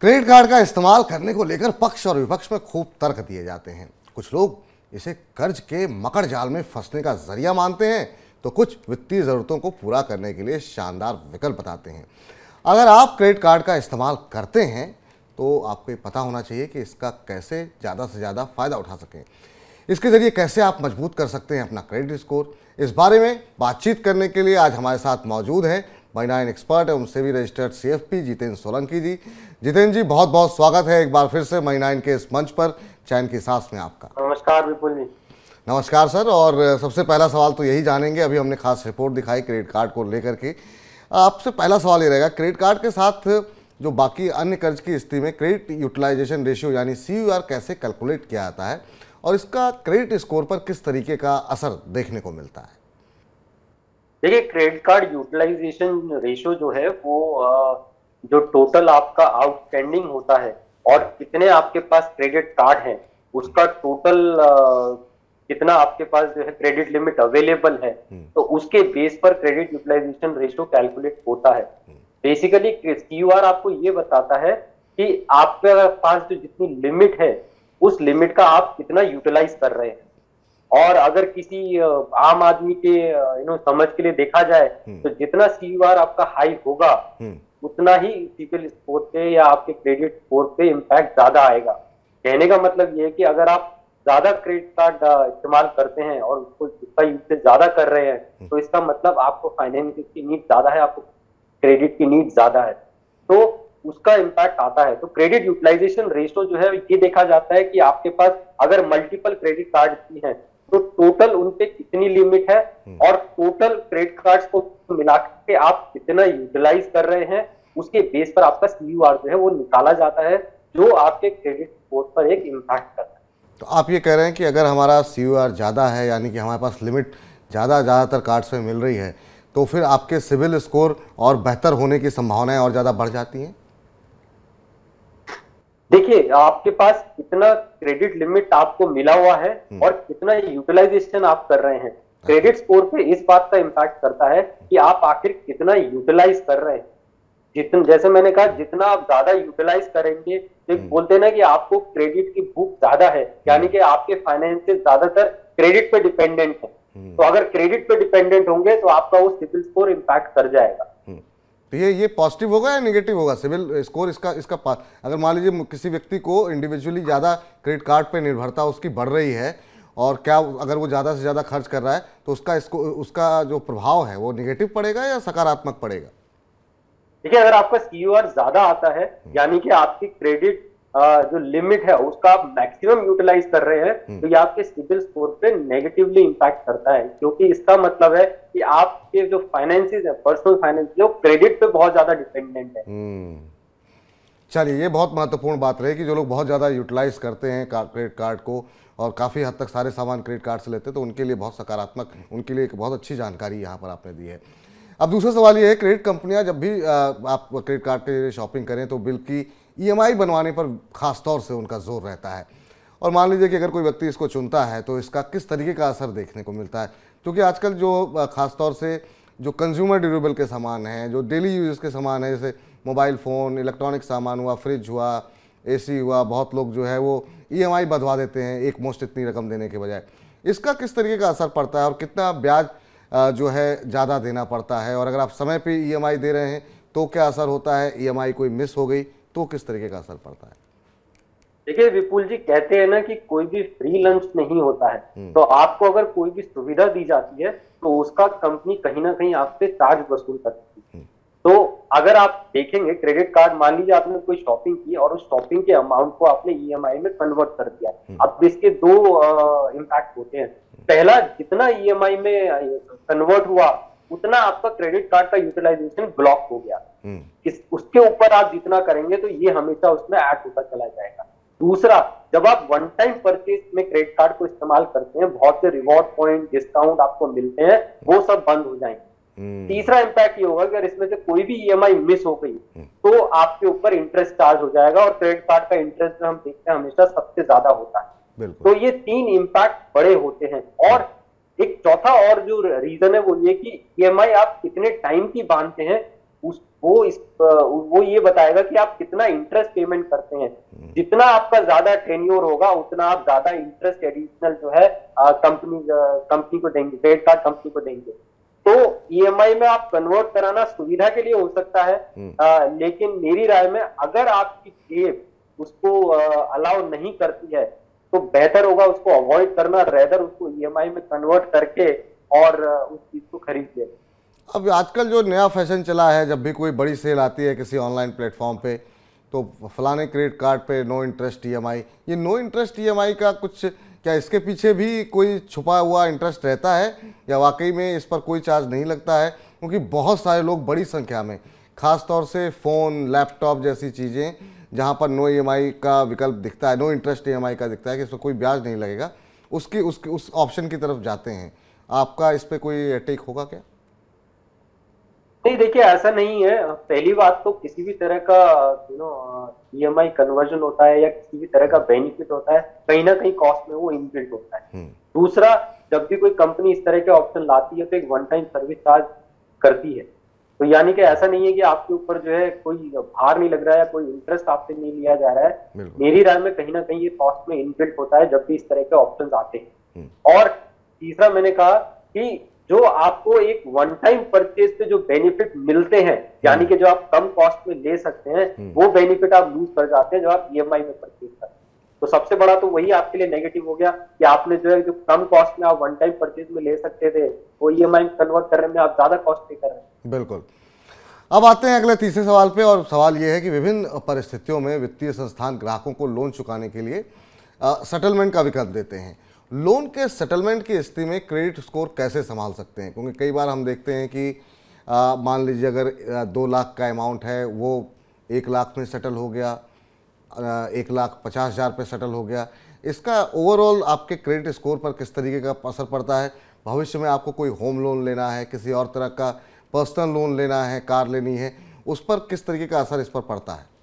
Credit card का इस्तेमाल करने को लेकर पक्ष और विपक्ष में खूब तर्क दिए जाते हैं। कुछ लोग इसे कर्ज के मकड़ जाल में फंसने का जरिया मानते हैं, तो कुछ वित्तीय जरूरतों को पूरा करने के लिए शानदार विकल्प बताते हैं। अगर आप क्रेडिट कार्ड का इस्तेमाल करते हैं तो आपको ये पता होना चाहिए कि इसका कैसे ज़्यादा से ज़्यादा फ़ायदा उठा सकें, इसके ज़रिए कैसे आप मजबूत कर सकते हैं अपना क्रेडिट स्कोर। इस बारे में बातचीत करने के लिए आज हमारे साथ मौजूद हैं माई9 एक्सपर्ट एवं सेबी रजिस्टर्ड CFP जितेंद्र सोलंकी जी। जितेंद्र जी, बहुत बहुत स्वागत है एक बार फिर से माई9 के इस मंच पर चैन की सांस में आपका। नमस्कार विपुल जी। नमस्कार सर। और सबसे पहला सवाल तो यही जानेंगे, अभी हमने खास रिपोर्ट दिखाई क्रेडिट कार्ड को लेकर के। आपसे पहला सवाल ये रहेगा, क्रेडिट कार्ड के साथ जो बाकी अन्य कर्ज की स्थिति में क्रेडिट यूटिलाइजेशन रेशियो यानी CUR कैसे कैलकुलेट किया जाता है और इसका क्रेडिट स्कोर पर किस तरीके का असर देखने को मिलता है? देखिए, क्रेडिट कार्ड यूटिलाइजेशन रेशियो जो है वो जो टोटल आपका आउटस्टैंडिंग होता है और कितने आपके पास क्रेडिट कार्ड है उसका टोटल कितना आपके पास जो है क्रेडिट लिमिट अवेलेबल है, तो उसके बेस पर क्रेडिट यूटिलाइजेशन रेशियो कैलकुलेट होता है। बेसिकली CUR आपको ये बताता है कि आपके पास जो जितनी लिमिट है उस लिमिट का आप कितना यूटिलाइज कर रहे हैं। और अगर किसी आम आदमी के समझ के लिए देखा जाए तो जितना CUR आपका हाई होगा उतना ही सिबिल स्कोर पे या आपके क्रेडिट स्कोर पे इम्पैक्ट ज्यादा आएगा। कहने का मतलब ये है कि अगर आप ज्यादा क्रेडिट कार्ड इस्तेमाल करते हैं और उसको उसका यूज ज्यादा कर रहे हैं तो इसका मतलब आपको फाइनेंस की नीड ज्यादा है, आपको क्रेडिट की नीड ज्यादा है, तो उसका इम्पैक्ट आता है। तो क्रेडिट यूटिलाइजेशन रेशियो जो है ये देखा जाता है कि आपके पास अगर मल्टीपल क्रेडिट कार्ड भी हैं तो टोटल उनपे कितनी लिमिट है और टोटल क्रेडिट कार्ड्स को मिला के आप कितना यूटिलाइज कर रहे हैं, उसके बेस पर आपका CUR जो है वो निकाला जाता है, जो आपके क्रेडिट स्कोर पर एक इम्पैक्ट करता है। तो आप ये कह रहे हैं कि अगर हमारा CUR ज़्यादा है यानी कि हमारे पास लिमिट ज़्यादातर कार्ड्स में मिल रही है तो फिर आपके सिबिल स्कोर और बेहतर होने की संभावनाएं और ज़्यादा बढ़ जाती हैं? देखिए, आपके पास कितना क्रेडिट लिमिट आपको मिला हुआ है और कितना यूटिलाइजेशन आप कर रहे हैं, क्रेडिट स्कोर पे इस बात का इम्पैक्ट करता है कि आप आखिर कितना यूटिलाइज कर रहे हैं। जितना, जैसे मैंने कहा, जितना आप ज्यादा यूटिलाइज करेंगे तो बोलते हैं ना कि आपको क्रेडिट की भूख ज्यादा है, यानी कि आपके फाइनेंसेस ज्यादातर क्रेडिट पे डिपेंडेंट है। तो अगर क्रेडिट पे डिपेंडेंट होंगे तो आपका वो सिबिल स्कोर इम्पैक्ट कर जाएगा। तो ये पॉजिटिव होगा या नेगेटिव होगा सिबिल स्कोर इसका अगर मान लीजिए किसी व्यक्ति को इंडिविजुअली ज़्यादा क्रेडिट कार्ड पे निर्भरता उसकी बढ़ रही है और क्या अगर वो ज़्यादा से ज़्यादा खर्च कर रहा है तो उसका जो प्रभाव है वो नेगेटिव पड़ेगा या सकारात्मक पड़ेगा? देखिए, अगर आपका CUR ज्यादा आता है यानी कि आपकी क्रेडिट जो लिमिट है उसका आप मैक्सिमम यूटिलाइज कर रहे हैं तो ये आपके सिबिल स्कोर पे नेगेटिवली इंपैक्ट करता है, क्योंकि इसका मतलब है कि आपके जो फाइनेंसेस है, पर्सनल फाइनेंस, जो क्रेडिट पे बहुत ज्यादा डिपेंडेंट है। चलिए, ये बहुत महत्वपूर्ण बात रही कि जो लोग बहुत ज़्यादा यूटिलाइज करते हैं क्रेडिट कार्ड को और काफ़ी हद तक सारे सामान क्रेडिट कार्ड से लेते हैं तो उनके लिए बहुत सकारात्मक, उनके लिए एक बहुत अच्छी जानकारी यहाँ पर आपने दी है। अब दूसरा सवाल ये है, क्रेडिट कंपनियां जब भी आप क्रेडिट कार्ड के जरिए शॉपिंग करें तो बिल की EMI बनवाने पर खास तौर से उनका जोर रहता है। और मान लीजिए कि अगर कोई व्यक्ति इसको चुनता है तो इसका किस तरीके का असर देखने को मिलता है, क्योंकि आजकल जो खास तौर से जो कंज्यूमर ड्यूरेबल के सामान हैं, जो डेली यूज के सामान हैं, जैसे मोबाइल फ़ोन, इलेक्ट्रॉनिक सामान हुआ, फ्रिज हुआ, AC हुआ, बहुत लोग जो है वो EMI बंधवा देते हैं एक मुश्त इतनी रकम देने के बजाय। इसका किस तरीके का असर पड़ता है और कितना ब्याज जो है ज़्यादा देना पड़ता है, और अगर आप समय पे EMI दे रहे हैं तो क्या असर होता है, EMI कोई मिस हो गई तो किस तरीके का असर पड़ता है? देखिए विपुल जी, कहते हैं ना कि कोई भी फ्री लंच नहीं होता है, तो आपको अगर कोई भी सुविधा दी जाती है तो उसका कंपनी कहीं ना कहीं आपसे चार्ज वसूल करती है। तो अगर आप देखेंगे क्रेडिट कार्ड, मान लीजिए आपने कोई शॉपिंग की और उस शॉपिंग के अमाउंट को आपने EMI में कन्वर्ट कर दिया। अब इसके दो इम्पैक्ट होते हैं। पहला, जितना EMI में कन्वर्ट हुआ उतना आपका क्रेडिट कार्ड का यूटिलाइजेशन ब्लॉक हो गया। उसके ऊपर आप जितना करेंगे तो ये हमेशा उसमें ऐड होता चला जाएगा। दूसरा, जब आप वन टाइम परचेज में क्रेडिट कार्ड को इस्तेमाल करते हैं, बहुत से रिवॉर्ड पॉइंट, डिस्काउंट आपको मिलते हैं, वो सब बंद हो जाएंगे। तीसरा इम्पैक्ट ये होगा कि अगर इसमें से कोई भी EMI मिस हो गई तो आपके ऊपर इंटरेस्ट चार्ज हो जाएगा, और क्रेडिट कार्ड का इंटरेस्ट हम देखते हैं हमेशा सबसे ज्यादा होता है। तो ये 3 इम्पैक्ट बड़े होते हैं। और एक चौथा और जो रीजन है वो ये कि EMI आप कितने टाइम की बांधते हैं वो ये बताएगा कि आप कितना इंटरेस्ट पेमेंट करते हैं। जितना आपका ज्यादा टेन्योर होगा उतना आप ज्यादा इंटरेस्ट एडिशनल जो है कंपनी को देंगे, क्रेडिट कार्ड कंपनी को देंगे। तो ईएमआई में आप कन्वर्ट कराना सुविधा के लिए हो सकता है, लेकिन मेरी राय में अगर आपकी जेब उसको अलाउ नहीं करती है तो बेहतर होगा उसको अवॉइड करना, रेदर उसको ईएमआई में कन्वर्ट करके और उस चीज को खरीद ले। अब आजकल जो नया फैशन चला है, जब भी कोई बड़ी सेल आती है किसी ऑनलाइन प्लेटफॉर्म पे, तो फलाने क्रेडिट कार्ड पे नो इंटरेस्ट ईएमआई, ये नो इंटरेस्ट ईएमआई का कुछ, क्या इसके पीछे भी कोई छुपा हुआ इंटरेस्ट रहता है या वाकई में इस पर कोई चार्ज नहीं लगता है? क्योंकि बहुत सारे लोग बड़ी संख्या में, खास तौर से फ़ोन, लैपटॉप जैसी चीज़ें जहाँ पर नो ईएमआई का विकल्प दिखता है, नो इंटरेस्ट ईएमआई का दिखता है कि इस पर कोई ब्याज नहीं लगेगा, उस ऑप्शन की तरफ जाते हैं। आपका इस पर कोई टेक होगा क्या? नहीं, देखिए ऐसा नहीं है। पहली बात तो किसी भी तरह का ईएमआई कन्वर्जन होता है या किसी भी तरह का बेनिफिट होता है, कहीं ना कहीं कॉस्ट में वो इनबिल्ट होता है। दूसरा, जब भी कोई कंपनी इस तरह के ऑप्शन लाती है तो एक वन टाइम सर्विस चार्ज करती है। तो यानी कि ऐसा नहीं है कि आपके ऊपर जो है कोई भार नहीं लग रहा है या कोई इंटरेस्ट आपसे नहीं लिया जा रहा है। मेरी राय में कहीं ना कहीं ये कॉस्ट में इनबिल्ट होता है जब भी इस तरह के ऑप्शन आते हैं। और तीसरा, मैंने कहा कि जो आपको एक वन टाइम परचेज पे जो बेनिफिट मिलते हैं, यानी कि जो आप कम कॉस्ट में ले सकते हैं, वो बेनिफिट आप लूज कर जाते हैं जो आप ईएमआई में परचेज करते हैं। तो सबसे बड़ा तो वही आपके लिए नेगेटिव हो गया कि आपने जो है जो कम कॉस्ट में आप वन टाइम परचेज में ले सकते थे, वो ईएमआई में कन्वर्ट करने में आप ज्यादा कॉस्ट पे कर रहे हैं। बिल्कुल। अब आते हैं अगले तीसरे सवाल पे, और सवाल ये है कि विभिन्न परिस्थितियों में वित्तीय संस्थान ग्राहकों को लोन चुकाने के लिए सेटलमेंट का विकल्प देते हैं। लोन के सेटलमेंट की स्थिति में क्रेडिट स्कोर कैसे संभाल सकते हैं? क्योंकि कई बार हम देखते हैं कि मान लीजिए अगर 2 लाख का अमाउंट है, वो 1 लाख में सेटल हो गया, 1,50,000 पे सेटल हो गया। इसका ओवरऑल आपके क्रेडिट स्कोर पर किस तरीके का असर पड़ता है? भविष्य में आपको कोई होम लोन लेना है, किसी और तरह का पर्सनल लोन लेना है, कार लेनी है, उस पर किस तरीके का असर इस पर पड़ता है?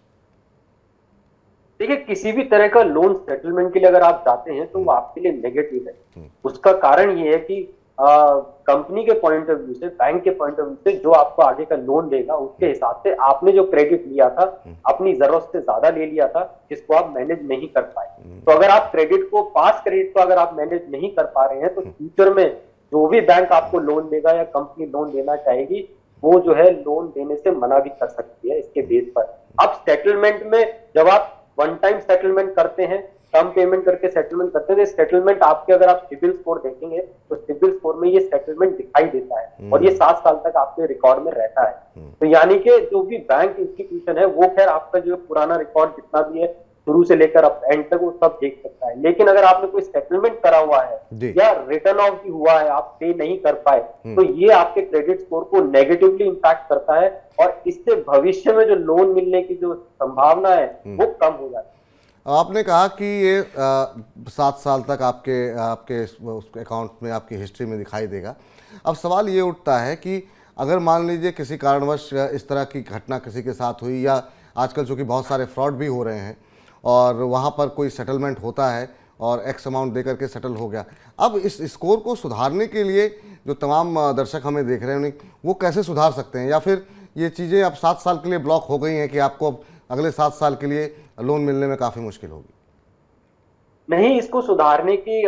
देखिए, किसी भी तरह का लोन सेटलमेंट के लिए अगर आप जाते हैं तो वो आपके लिए नेगेटिव है। उसका कारण ये है कि कंपनी के पॉइंट ऑफ व्यू से, बैंक के पॉइंट ऑफ व्यू से, जो आपको आगे का लोन देगा उसके हिसाब से आपने जो क्रेडिट लिया था, अपनी जरूरत से ज्यादा ले लिया था, जिसको आप मैनेज नहीं कर पाए। तो अगर आप पास क्रेडिट को अगर आप मैनेज नहीं कर पा रहे हैं तो फ्यूचर में जो भी बैंक आपको लोन देगा या कंपनी लोन देना चाहेगी, वो जो है लोन देने से मना भी कर सकती है इसके बेस पर। अब सेटलमेंट में जब आप वन टाइम सेटलमेंट करते हैं, कम पेमेंट करके सेटलमेंट करते हैं, सेटलमेंट आपके, अगर आप सिबिल स्कोर देखेंगे तो सिबिल स्कोर में ये सेटलमेंट दिखाई देता है और ये 7 साल तक आपके रिकॉर्ड में रहता है। तो यानी कि जो भी बैंक इंस्टीट्यूशन है वो खैर आपका जो पुराना रिकॉर्ड जितना भी है शुरू से लेकर अब एंड तक वो सब देख सकता है। लेकिन अगर आपने कोई सेटलमेंट करा हुआ है या रिटर्न ऑफ भी हुआ है, आप पे नहीं कर पाए, तो ये आपके क्रेडिट स्कोर को नेगेटिवली इंपैक्ट करता है और इससे भविष्य में जो लोन मिलने की जो संभावना है वो कम हो जाती है। आपने कहा कि ये 7 साल तक आपके अकाउंट में, आपकी हिस्ट्री में दिखाई देगा। अब सवाल ये उठता है कि अगर मान लीजिए किसी कारणवश इस तरह की घटना किसी के साथ हुई, या आजकल चूँकि बहुत सारे फ्रॉड भी हो रहे हैं और वहाँ पर कोई सेटलमेंट होता है और एक्स अमाउंट दे करके सेटल हो गया, अब इस स्कोर को सुधारने के लिए जो तमाम दर्शक हमें देख रहे हैं वो कैसे सुधार सकते हैं? या फिर ये चीज़ें अब 7 साल के लिए ब्लॉक हो गई हैं कि आपको अब अगले 7 साल के लिए लोन मिलने में काफ़ी मुश्किल होगी? नहीं, इसको सुधारने की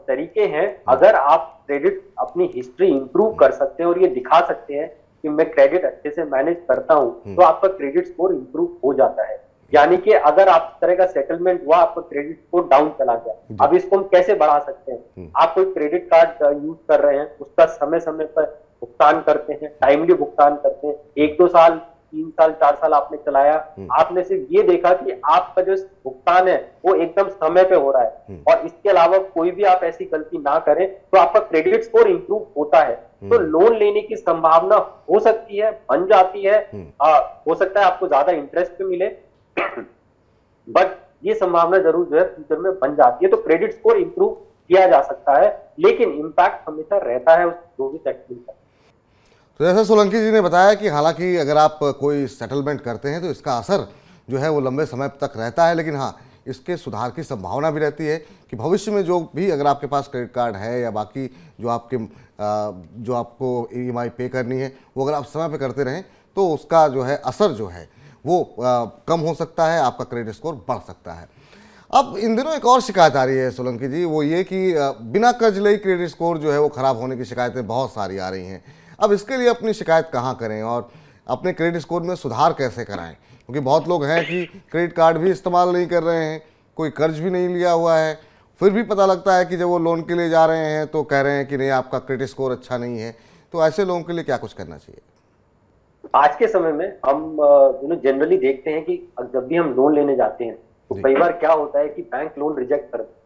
तरीके हैं। अगर आप क्रेडिट अपनी हिस्ट्री इंप्रूव कर सकते हैं और ये दिखा सकते हैं कि मैं क्रेडिट अच्छे से मैनेज करता हूँ, तो आपका क्रेडिट स्कोर इंप्रूव हो जाता है। यानी कि अगर आप इस तरह का सेटलमेंट हुआ, आपका क्रेडिट स्कोर डाउन चला गया, अब इसको हम कैसे बढ़ा सकते हैं? आप कोई क्रेडिट कार्ड यूज कर रहे हैं, उसका समय समय पर भुगतान करते हैं, टाइमली भुगतान करते हैं, 1-2 साल, 3 साल, 4 साल आपने चलाया, आपने सिर्फ ये देखा कि आपका जो भुगतान है वो एकदम समय पे हो रहा है और इसके अलावा कोई भी आप ऐसी गलती ना करें, तो आपका क्रेडिट स्कोर इंप्रूव होता है। तो लोन लेने की संभावना हो सकती है, बन जाती है। हो सकता है आपको ज्यादा इंटरेस्ट पे मिले, बट ये संभावना जरूर जो है फ्यूचर में बन जाती है। तो क्रेडिट स्कोर इंप्रूव किया जा सकता है, लेकिन इंपैक्ट हमेशा रहता है उस जो भी सेटलमेंट का। तो जैसा सोलंकी जी ने बताया कि हालांकि अगर आप कोई सेटलमेंट करते हैं तो इसका असर जो है वो लंबे समय तक रहता है, लेकिन हाँ, इसके सुधार की संभावना भी रहती है कि भविष्य में जो भी अगर आपके पास क्रेडिट कार्ड है या बाकी जो आपको ईएमआई पे करनी है, वो अगर आप समय पे करते रहें तो उसका जो है असर जो है वो कम हो सकता है, आपका क्रेडिट स्कोर बढ़ सकता है। अब इन दिनों एक और शिकायत आ रही है सोलंकी जी, वो ये कि बिना कर्ज लिए क्रेडिट स्कोर जो है वो ख़राब होने की शिकायतें बहुत सारी आ रही हैं। अब इसके लिए अपनी शिकायत कहाँ करें और अपने क्रेडिट स्कोर में सुधार कैसे कराएं? क्योंकि बहुत लोग हैं कि क्रेडिट कार्ड भी इस्तेमाल नहीं कर रहे हैं, कोई कर्ज भी नहीं लिया हुआ है, फिर भी पता लगता है कि जब वो लोन के लिए जा रहे हैं तो कह रहे हैं कि नहीं आपका क्रेडिट स्कोर अच्छा नहीं है। तो ऐसे लोगों के लिए क्या कुछ करना चाहिए? आज के समय में हम जनरली देखते हैं कि जब भी हम लोन लेने जाते हैं तो कई बार क्या होता है कि बैंक लोन रिजेक्ट कर देता है,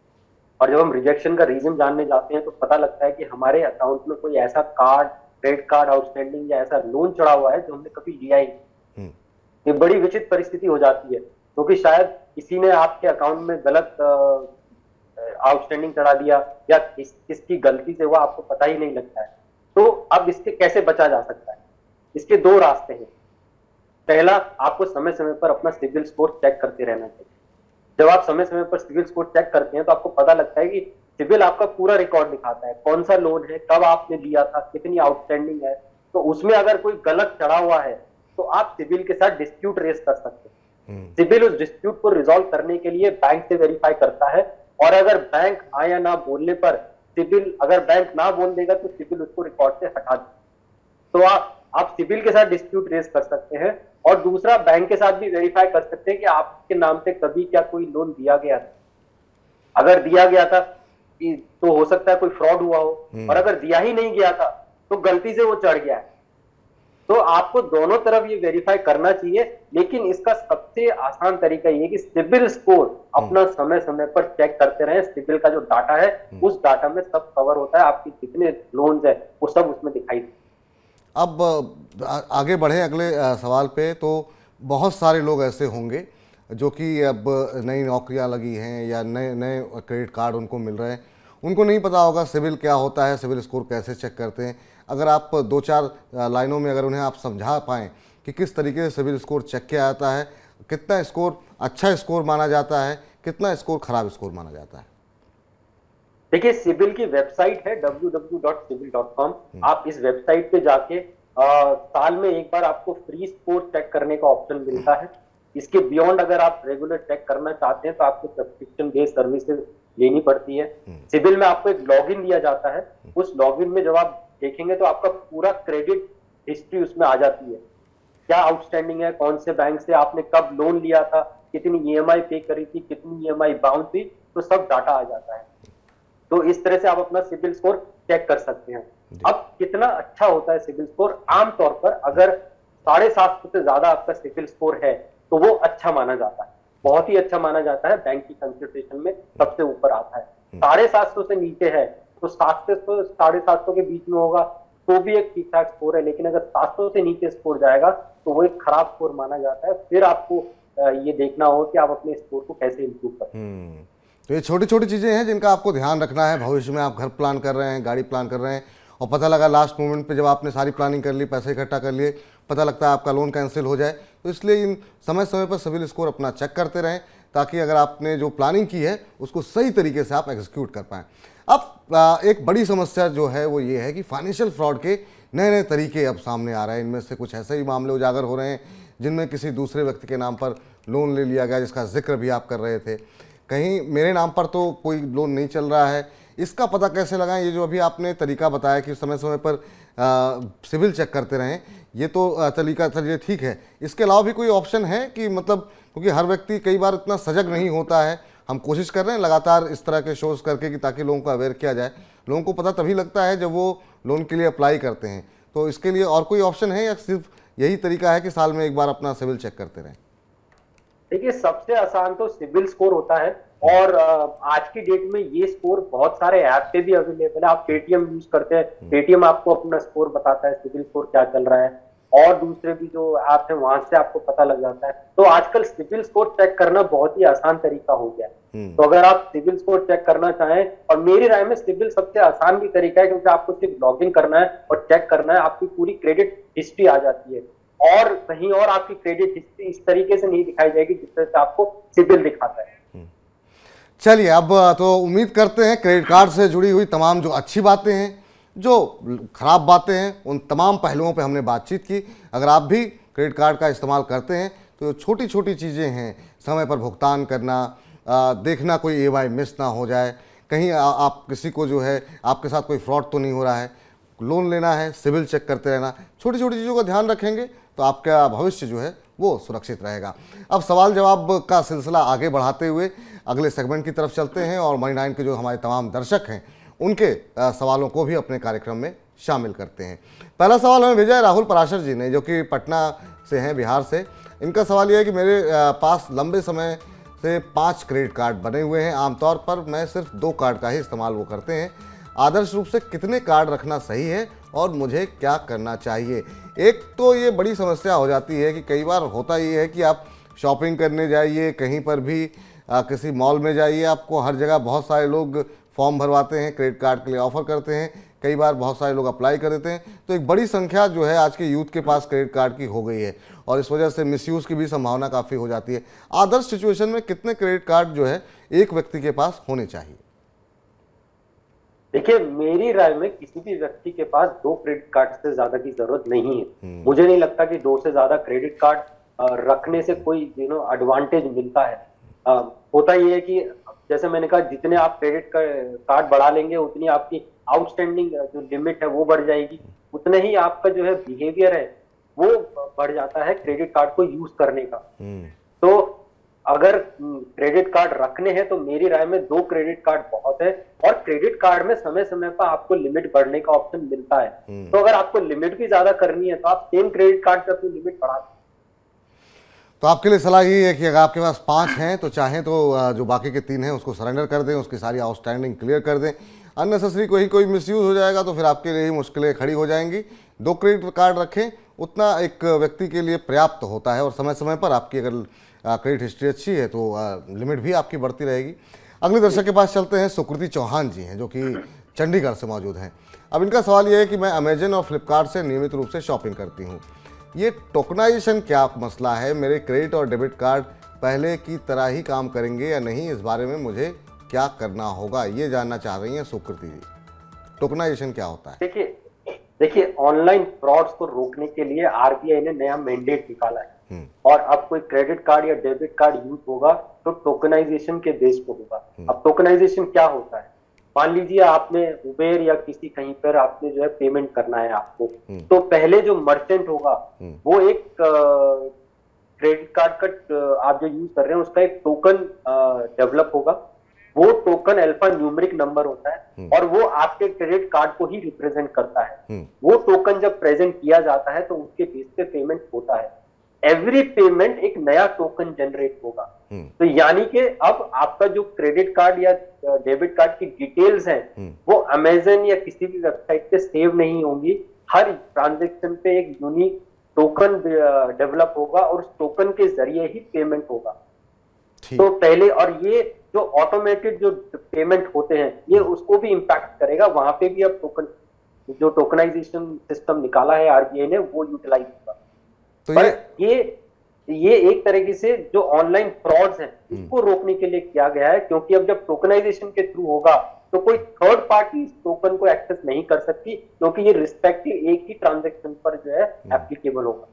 और जब हम रिजेक्शन का रीजन जानने जाते हैं तो पता लगता है कि हमारे अकाउंट में कोई ऐसा कार्ड, क्रेडिट कार्ड आउटस्टैंडिंग या ऐसा लोन चढ़ा हुआ है जो हमने कभी लिया ही नहीं। ये बड़ी विचित्र परिस्थिति हो जाती है, क्योंकि शायद किसी ने आपके अकाउंट में गलत आउटस्टैंडिंग चढ़ा दिया या किसकी गलती से हुआ आपको पता ही नहीं लगता है। तो अब इससे कैसे बचा जा सकता है? इसके दो रास्ते हैं। पहला, आपको समय समय पर अपना सिबिल स्कोर चेक करते रहना चाहिए। जब आप समय समय पर सिबिल स्कोर चेक करते हैं तो आपको पता लगता है कि सिबिल आपका पूरा रिकॉर्ड दिखाता है, कौन सा लोन है, कब आपने लिया था, कितनी आउटस्टैंडिंग है। तो उसमें अगर कोई गलत चढ़ा हुआ है तो आप सिबिल के साथ डिस्प्यूट रेज कर सकते हैं। सिबिल उस डिस्प्यूट को रिजॉल्व करने के लिए बैंक से वेरीफाई करता है, और अगर बैंक हाँ या ना बोलने पर सिबिल, अगर बैंक ना बोल देगा तो सिबिल उसको रिकॉर्ड से हटा देगा। तो आप सिबिल के साथ डिस्प्यूट रेज कर सकते हैं, और दूसरा बैंक के साथ भी वेरीफाई कर सकते हैं कि आपके नाम पे कभी क्या कोई लोन दिया गया था। अगर दिया गया था तो हो सकता है कोई फ्रॉड हुआ हो, और अगर दिया ही नहीं गया था तो गलती से वो चढ़ गया है। तो आपको दोनों तरफ ये वेरीफाई करना चाहिए, लेकिन इसका सबसे आसान तरीका ये है कि सिबिल स्कोर अपना समय समय पर चेक करते रहे। सिबिल का जो डाटा है उस डाटा में सब कवर होता है, आपके जितने लोन्स है वो सब उसमें दिखाई देते हैं। अब आगे बढ़े अगले सवाल पे, तो बहुत सारे लोग ऐसे होंगे जो कि अब नई नौकरियां लगी हैं या नए नए क्रेडिट कार्ड उनको मिल रहे हैं, उनको नहीं पता होगा सिबिल क्या होता है, सिबिल स्कोर कैसे चेक करते हैं। अगर आप 2-4 लाइनों में अगर उन्हें आप समझा पाएँ कि किस तरीके से सिबिल स्कोर चेक किया जाता है, कितना स्कोर अच्छा स्कोर माना जाता है, कितना स्कोर खराब स्कोर माना जाता है। देखिए, सिबिल की वेबसाइट है www.sibil.com। आप इस वेबसाइट पे जाके साल में एक बार आपको फ्री स्कोर चेक करने का ऑप्शन मिलता है। इसके बियॉन्ड अगर आप रेगुलर चेक करना चाहते हैं तो आपको सब्सक्रिप्शन बेस्ड सर्विसेज लेनी पड़ती है। सिबिल में आपको एक लॉगिन दिया जाता है, उस लॉगिन में जब आप देखेंगे तो आपका पूरा क्रेडिट हिस्ट्री उसमें आ जाती है। क्या आउटस्टैंडिंग है, कौन से बैंक से आपने कब लोन लिया था, कितनी ईएमआई पे करी थी, कितनी ईएमआई बाउंस हुई, तो सब डाटा आ जाता है। तो इस तरह से आप अपना सिबिल स्कोर चेक कर सकते हैं। अब कितना अच्छा होता है सिबिल स्कोर? आमतौर पर अगर 750 से ज्यादा आपका सिबिल स्कोर है तो वो अच्छा माना जाता है, बहुत ही अच्छा माना जाता है, बैंक की कंसल्टेशन में सबसे ऊपर आता है। 750 से नीचे है तो 700 से 750 के बीच में होगा तो भी एक ठीक ठाक स्कोर है, लेकिन अगर 700 से नीचे स्कोर जाएगा तो वो एक खराब स्कोर माना जाता है। फिर आपको ये देखना होगा कि आप अपने स्कोर को कैसे इंप्रूव करें। तो ये छोटी छोटी चीज़ें हैं जिनका आपको ध्यान रखना है। भविष्य में आप घर प्लान कर रहे हैं, गाड़ी प्लान कर रहे हैं, और पता लगा लास्ट मोमेंट पे जब आपने सारी प्लानिंग कर ली, पैसे इकट्ठा कर लिए, पता लगता है आपका लोन कैंसिल हो जाए। तो इसलिए इन समय समय पर सिबिल स्कोर अपना चेक करते रहें, ताकि अगर आपने जो प्लानिंग की है उसको सही तरीके से आप एग्जीक्यूट कर पाएँ। अब एक बड़ी समस्या जो है वो ये है कि फाइनेंशियल फ्रॉड के नए नए तरीके अब सामने आ रहे हैं। इनमें से कुछ ऐसे ही मामले उजागर हो रहे हैं जिनमें किसी दूसरे व्यक्ति के नाम पर लोन ले लिया गया, जिसका जिक्र भी आप कर रहे थे। कहीं मेरे नाम पर तो कोई लोन नहीं चल रहा है, इसका पता कैसे लगाएं? ये जो अभी आपने तरीका बताया कि समय समय पर सिबिल चेक करते रहें, ये तो तरीका चलिए ठीक है। इसके अलावा भी कोई ऑप्शन है कि मतलब, क्योंकि हर व्यक्ति कई बार इतना सजग नहीं होता है। हम कोशिश कर रहे हैं लगातार इस तरह के शोज़ करके कि ताकि लोगों को अवेयर किया जाए। लोगों को पता तभी लगता है जब वो लोन के लिए अप्लाई करते हैं। तो इसके लिए और कोई ऑप्शन है या सिर्फ यही तरीका है कि साल में एक बार अपना सिबिल चेक करते रहें? देखिए, सबसे आसान तो सिबिल स्कोर होता है, और आज की डेट में ये स्कोर बहुत सारे ऐप पे भी अवेलेबल है। आप पेटीएम यूज करते हैं, पेटीएम आपको अपना स्कोर बताता है, सिबिल स्कोर क्या चल रहा है, और दूसरे भी जो ऐप है वहां से आपको पता लग जाता है। तो आजकल सिबिल स्कोर चेक करना बहुत ही आसान तरीका हो गया है। तो अगर आप सिबिल स्कोर चेक करना चाहें, और मेरी राय में सिबिल सबसे आसान भी तरीका है, क्योंकि आपको सिर्फ लॉगिन करना है और चेक करना है, आपकी पूरी क्रेडिट हिस्ट्री आ जाती है, और कहीं और आपकी क्रेडिट हिस्ट्री इस तरीके से नहीं दिखाई जाएगी जिस तरह से आपको सिबिल दिखाता है। चलिए, अब तो उम्मीद करते हैं क्रेडिट कार्ड से जुड़ी हुई तमाम जो अच्छी बातें हैं, जो खराब बातें हैं, उन तमाम पहलुओं पे हमने बातचीत की। अगर आप भी क्रेडिट कार्ड का इस्तेमाल करते हैं तो छोटी छोटी चीज़ें हैं, समय पर भुगतान करना, देखना कोई ईएमआई मिस ना हो जाए, कहीं आप किसी को जो है आपके साथ कोई फ्रॉड तो नहीं हो रहा है, लोन लेना है सिविल चेक करते रहना, छोटी छोटी चीज़ों का ध्यान रखेंगे तो आपका भविष्य जो है वो सुरक्षित रहेगा। अब सवाल जवाब का सिलसिला आगे बढ़ाते हुए अगले सेगमेंट की तरफ चलते हैं और मनी 9 के जो हमारे तमाम दर्शक हैं उनके सवालों को भी अपने कार्यक्रम में शामिल करते हैं। पहला सवाल हमें भेजा है राहुल पराशर जी ने, जो कि पटना से हैं, बिहार से। इनका सवाल यह है कि मेरे पास लंबे समय से 5 क्रेडिट कार्ड बने हुए हैं, आमतौर पर मैं सिर्फ 2 कार्ड का ही इस्तेमाल वो करते हैं, आदर्श रूप से कितने कार्ड रखना सही है और मुझे क्या करना चाहिए? एक तो ये बड़ी समस्या हो जाती है कि कई बार होता ये है कि आप शॉपिंग करने जाइए, कहीं पर भी किसी मॉल में जाइए, आपको हर जगह बहुत सारे लोग फॉर्म भरवाते हैं, क्रेडिट कार्ड के लिए ऑफर करते हैं, कई बार बहुत सारे लोग अप्लाई कर देते हैं, तो एक बड़ी संख्या जो है आज के यूथ के पास क्रेडिट कार्ड की हो गई है और इस वजह से मिसयूज़ की भी संभावना काफ़ी हो जाती है। आदर्श सिचुएशन में कितने क्रेडिट कार्ड जो है एक व्यक्ति के पास होने चाहिए? देखिए, मेरी राय में किसी भी व्यक्ति के पास 2 क्रेडिट कार्ड से ज्यादा की जरूरत नहीं है। मुझे नहीं लगता कि 2 से ज्यादा क्रेडिट कार्ड रखने से कोई एडवांटेज मिलता है। होता ये है कि जैसे मैंने कहा, जितने आप क्रेडिट कार्ड बढ़ा लेंगे उतनी आपकी आउटस्टैंडिंग जो लिमिट है वो बढ़ जाएगी, उतने ही आपका जो है बिहेवियर है वो बढ़ जाता है क्रेडिट कार्ड को यूज करने का। तो अगर क्रेडिट कार्ड रखने हैं तो मेरी राय में 2 क्रेडिट कार्ड बहुत है, और क्रेडिट कार्ड में समय समय पर आपको लिमिट बढ़ने का ऑप्शन मिलता है। तो अगर आपको लिमिट भी ज्यादा करनी है तो आप सेम क्रेडिट कार्ड पे अपनी लिमिट बढ़ा सकते हैं। तो आपके लिए सलाह ये है कि अगर आपके पास 5 हैं तो चाहें तो जो बाकी के 3 हैं उसको सरेंडर कर दें, उसकी सारी आउटस्टैंडिंग क्लियर कर दें। अननेसेसरी कोई मिसयूज हो जाएगा तो फिर आपके लिए ही मुश्किलें खड़ी हो जाएंगी। 2 क्रेडिट कार्ड रखें, उतना एक व्यक्ति के लिए पर्याप्त होता है और समय समय पर आपकी अगर क्रेडिट हिस्ट्री अच्छी है तो लिमिट भी आपकी बढ़ती रहेगी। अगले दर्शक के पास चलते हैं। सुकृति चौहान जी हैं, जो कि चंडीगढ़ से मौजूद हैं। अब इनका सवाल यह है कि मैं अमेजन और फ्लिपकार्ट से नियमित रूप से शॉपिंग करती हूँ, ये टोकनाइजेशन क्या मसला है? मेरे क्रेडिट और डेबिट कार्ड पहले की तरह ही काम करेंगे या नहीं? इस बारे में मुझे क्या करना होगा, ये जानना चाह रही हैं सुकृति जी। टोकनाइजेशन क्या होता है? देखिए, ऑनलाइन फ्रॉड्स को रोकने के लिए आरबीआई ने नया मैंडेट निकाला है, और अब कोई क्रेडिट कार्ड या डेबिट कार्ड यूज होगा तो टोकनाइजेशन के बेस पे होगा। अब टोकनाइजेशन क्या होता है? मान लीजिए आपने उबेर या किसी कहीं पर आपने जो है पेमेंट करना है आपको, तो पहले जो मर्चेंट होगा वो एक क्रेडिट कार्ड का आप जो यूज कर रहे हैं उसका एक टोकन डेवलप होगा। वो टोकन अल्फा न्यूमेरिक नंबर होता है और वो आपके क्रेडिट कार्ड को ही रिप्रेजेंट करता है। वो टोकन जब प्रेजेंट किया जाता है तो उसके बेस पे पेमेंट होता है। एवरी पेमेंट एक नया टोकन जनरेट होगा। तो यानी कि अब आपका जो क्रेडिट कार्ड या डेबिट कार्ड की डिटेल्स हैं वो अमेजन या किसी भी वेबसाइट पे सेव नहीं होंगी। हर ट्रांजैक्शन पे एक यूनिक टोकन डेवलप होगा और उस टोकन के जरिए ही पेमेंट होगा। तो पहले, और ये जो ऑटोमेटेड जो पेमेंट होते हैं ये उसको भी इम्पैक्ट करेगा। वहां पे भी अब जो टोकनाइजेशन सिस्टम निकाला है आरबीआई ने वो यूटिलाइज होगा। तो ये एक तरीके से जो ऑनलाइन फ्रॉड्स हैं इसको रोकने के लिए किया गया है, क्योंकि अब जब टोकनाइजेशन के थ्रू होगा तो कोई थर्ड पार्टी इस टोकन को एक्सेस नहीं कर सकती, क्योंकि ये रिस्पेक्टिव एक ही ट्रांजैक्शन पर जो है एप्लीकेबल होगा।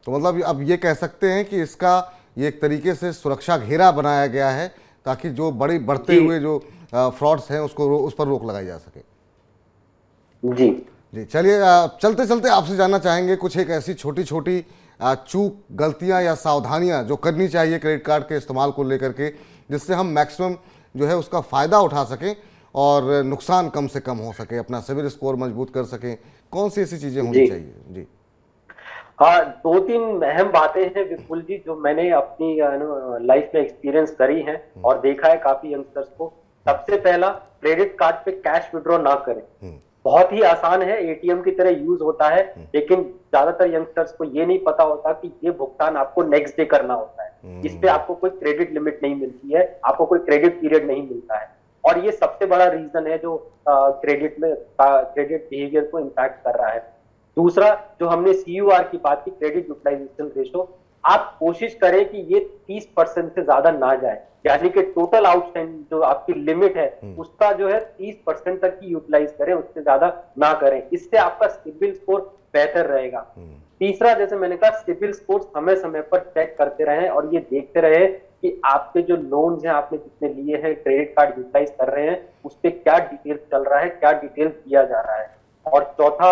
तो मतलब अब ये कह सकते हैं कि इसका ये एक तरीके से सुरक्षा घेरा बनाया गया है ताकि जो बढ़ते हुए जो फ्रॉड्स हैं उस पर रोक लगाई जा सके। जी चलिए, चलते चलते आपसे जानना चाहेंगे कुछ एक ऐसी छोटी छोटी चूक, गलतियां या सावधानियां जो करनी चाहिए क्रेडिट कार्ड के इस्तेमाल को लेकर के, जिससे हम मैक्सिमम जो है उसका फ़ायदा उठा सकें और नुकसान कम से कम हो सके, अपना सिविल स्कोर मजबूत कर सकें। कौन सी ऐसी चीज़ें होनी चाहिए? जी हाँ, 2-3 अहम बातें हैं विपुल जी जो मैंने अपनी लाइफ में एक्सपीरियंस करी हैं और देखा है काफी यंगस्टर्स को। सबसे पहला, क्रेडिट कार्ड पे कैश विड्रॉ ना करें। बहुत ही आसान है, एटीएम की तरह यूज होता है, लेकिन ज्यादातर यंगस्टर्स को ये नहीं पता होता कि ये भुगतान आपको नेक्स्ट डे करना होता है। इस पे आपको कोई क्रेडिट लिमिट नहीं मिलती है, आपको कोई क्रेडिट पीरियड नहीं मिलता है, और ये सबसे बड़ा रीजन है जो क्रेडिट बिहेवियर को इम्पैक्ट कर रहा है। दूसरा, जो हमने CUR की बात की, क्रेडिट यूटिलाइजेशन रेशो, आप कोशिश करें कि ये 30% से ज्यादा ना जाए, यानी कि टोटल आउटस्टैंडिंग जो आपकी लिमिट है उसका जो है 30% तक ही यूटिलाइज करें, उससे ज्यादा ना करें। इससे आपका सिबिल स्कोर बेहतर रहेगा। तीसरा, जैसे मैंने कहा, सिबिल स्कोर समय समय पर चेक करते रहें और ये देखते रहे कि आपके जो लोन्स हैं, आपने जितने लिए हैं, क्रेडिट कार्ड यूटिलाइज कर रहे हैं, उस पर क्या डिटेल चल रहा है, क्या डिटेल किया जा रहा है। और चौथा,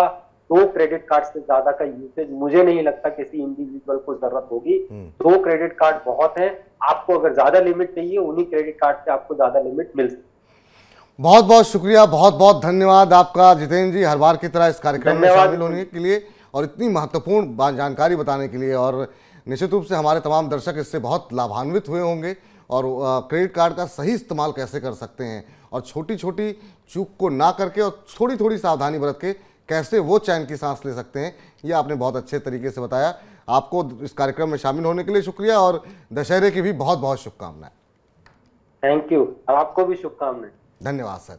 2 क्रेडिट कार्ड से ज्यादा का यूसेज मुझे नहीं लगता किसी इंडिविजुअल को जरूरत होगी। 2 क्रेडिट कार्ड बहुत है। आपको अगर ज्यादा लिमिट चाहिए, उन्हीं क्रेडिट कार्ड से आपको ज्यादा लिमिट मिल सकती है। बहुत बहुत शुक्रिया, बहुत बहुत धन्यवाद आपका जितेंद्र जी, हर बार की तरह इस कार्यक्रम में शामिल होने के लिए और इतनी महत्वपूर्ण जानकारी बताने के लिए। और निश्चित रूप से हमारे तमाम दर्शक इससे बहुत लाभान्वित हुए होंगे और क्रेडिट कार्ड का सही इस्तेमाल कैसे कर सकते हैं और छोटी छोटी चूक को ना करके और थोड़ी थोड़ी सावधानी बरत के कैसे वो चैन की सांस ले सकते हैं, ये आपने बहुत अच्छे तरीके से बताया। आपको इस कार्यक्रम में शामिल होने के लिए शुक्रिया और दशहरे की भी बहुत बहुत शुभकामनाएं। थैंक यू, आपको भी शुभकामनाएं। धन्यवाद सर।